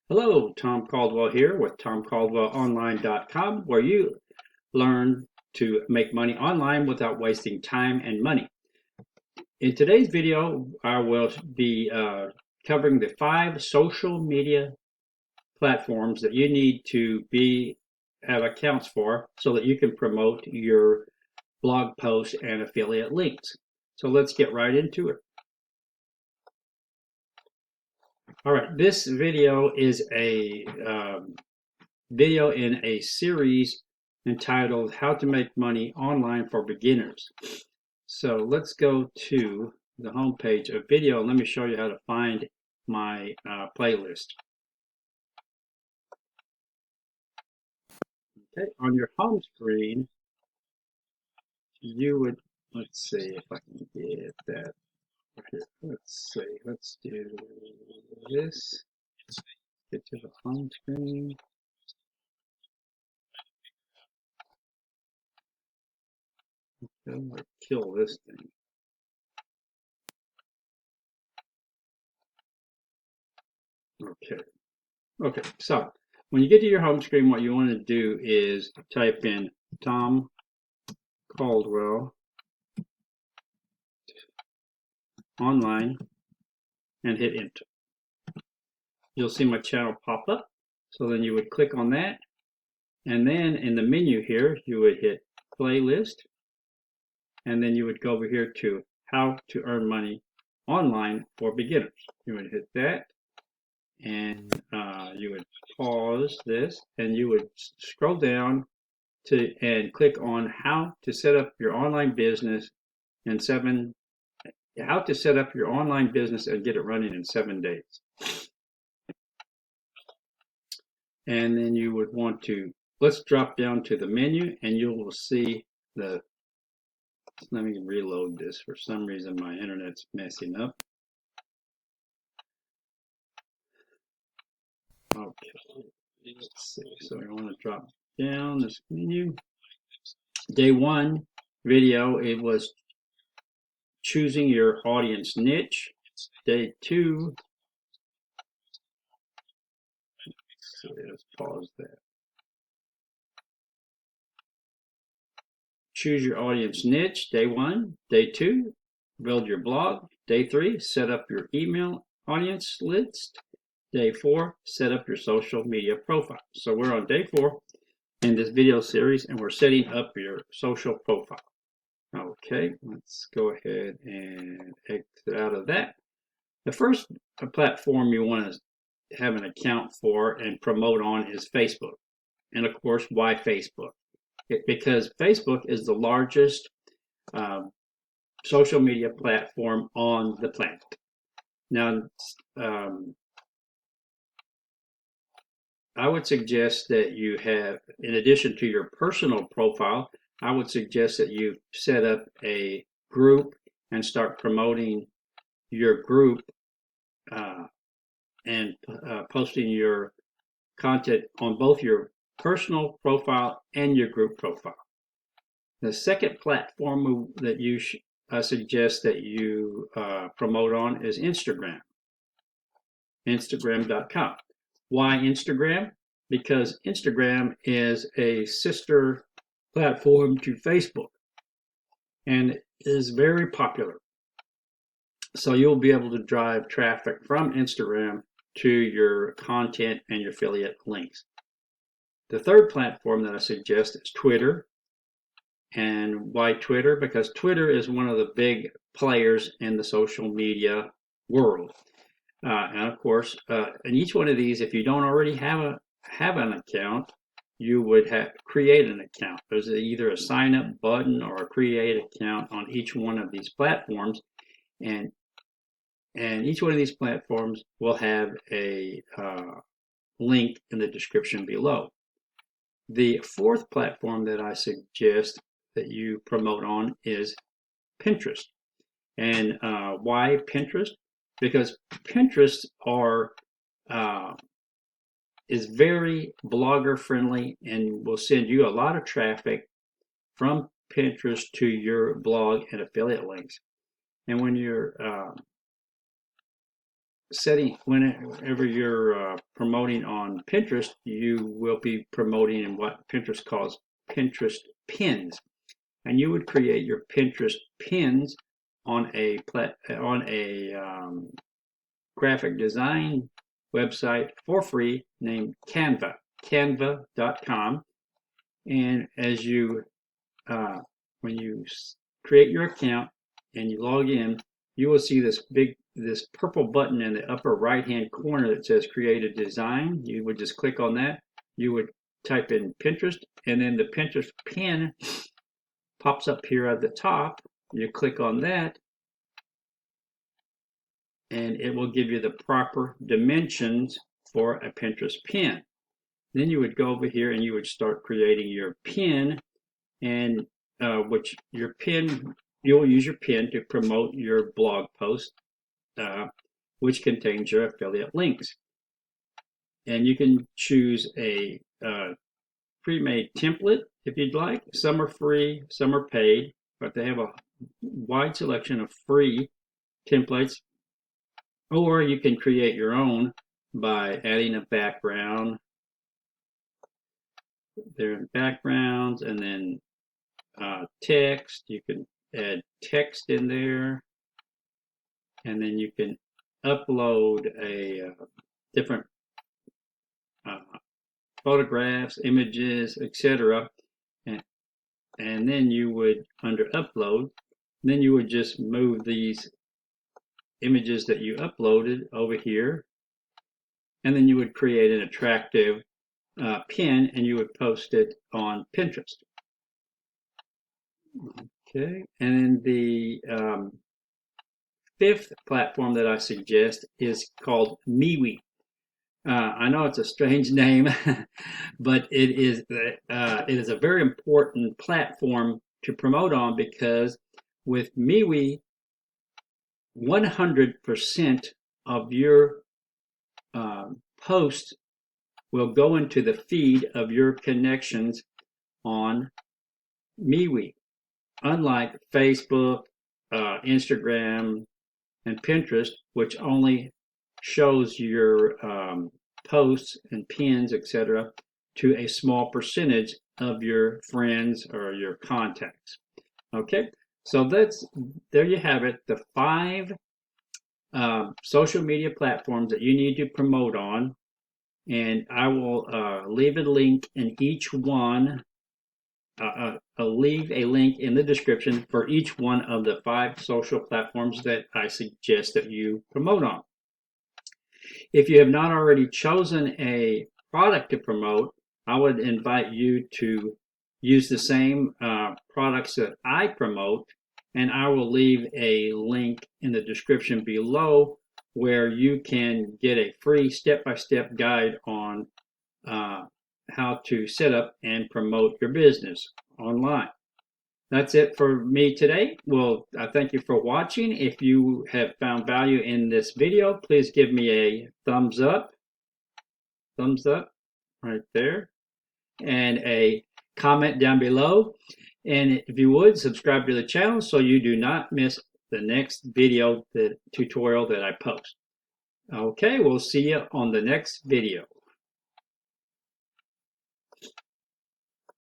Hello, Tom Caldwell here with TomCaldwellOnline.com, where you learn to make money online without wasting time and money. In today's video, I will be covering the 5 social media platforms that you need to have accounts for so that you can promote your blog posts and affiliate links. So let's get right into it. All right, this video is a video in a series entitled How to Make Money Online for Beginners. So let's go to the home page of video and let me show you how to find my playlist. Okay, on your home screen, you would, let's see if I can get that here. Let's see, let's do this. Get to the home screen. Okay, I'm gonna kill this thing. Okay, so when you get to your home screen, what you want to do is type in Tom Caldwell online and hit enter. You'll see my channel pop up. So then you would click on that. And then in the menu here, you would hit playlist. And then you would go over here to how to earn money online for beginners. You would hit that. And you would pause this. And you would scroll down and click on how to set up your online business in how to set up your online business and get it running in 7 days. And then you would want to, let's drop down to the menu and you will see let me reload this. For some reason my internet's messing up. Okay, let's see. So I want to drop down this menu. Day 1 video, it was choosing your audience niche. Day 2, let's pause that. Choose your audience niche, day 1. Day 2, build your blog. Day 3, set up your email audience list. Day 4, set up your social media profile. So we're on day 4 in this video series and we're setting up your social profile. Okay, let's go ahead and exit out of that. The first platform you want to have an account for and promote on is Facebook. And of course, why Facebook? Because Facebook is the largest social media platform on the planet. Now, I would suggest that you have, in addition to your personal profile, I would suggest that you set up a group and start promoting your group and posting your content on both your personal profile and your group profile. The second platform that you suggest that you promote on is Instagram. Instagram.com. Why Instagram? Because Instagram is a sister platform to Facebook and is very popular. So you'll be able to drive traffic from Instagram to your content and your affiliate links. The third platform that I suggest is Twitter. And why Twitter? Because Twitter is one of the big players in the social media world. And of course, in each one of these, if you don't already have an account, you would create an account. There's either a sign up button or a create account on each one of these platforms. And each one of these platforms will have a link in the description below. The fourth platform that I suggest that you promote on is Pinterest. And why Pinterest? Because Pinterest is very blogger friendly and will send you a lot of traffic from Pinterest to your blog and affiliate links. And when you're whenever you're promoting on Pinterest, you will be promoting in what Pinterest calls Pinterest pins, and you would create your Pinterest pins on a graphic design website for free named Canva, canva.com. And as you when you create your account and you log in, you will see this purple button in the upper right hand corner that says create a design. You would just click on that. You would type in Pinterest, and then the Pinterest pin pops up here at the top. You click on that, and it will give you the proper dimensions for a Pinterest pin. Then you would go over here and you would start creating your pin, and which your pin, you'll use your pin to promote your blog post, which contains your affiliate links. And you can choose a pre-made template if you'd like. Some are free, some are paid, but they have a wide selection of free templates. Or you can create your own by adding a background. There are backgrounds, and then text. You can add text in there, and then you can upload a different photographs, images, etc. And then you would, under upload, then you would just move these images that you uploaded over here, and then you would create an attractive pin, and you would post it on Pinterest. Okay, and then the fifth platform that I suggest is called MeWe. I know it's a strange name, but it is a very important platform to promote on, because with MeWe, 100% of your posts will go into the feed of your connections on MeWe. Unlike Facebook, Instagram, and Pinterest, which only shows your posts and pins, etc., to a small percentage of your friends or your contacts. Okay, so there you have it, the 5 social media platforms that you need to promote on, and I will leave a link in each one. I'll leave a link in the description for each one of the 5 social platforms that I suggest that you promote on. If you have not already chosen a product to promote, I would invite you to use the same products that I promote, and I will leave a link in the description below where you can get a free step-by-step guide on how to set up and promote your business online. That's it for me today. Well, I thank you for watching. If you have found value in this video, please give me a thumbs up right there, and a comment down below. And if you would, subscribe to the channel so you do not miss the next video, the tutorial that I post. Okay, we'll see you on the next video.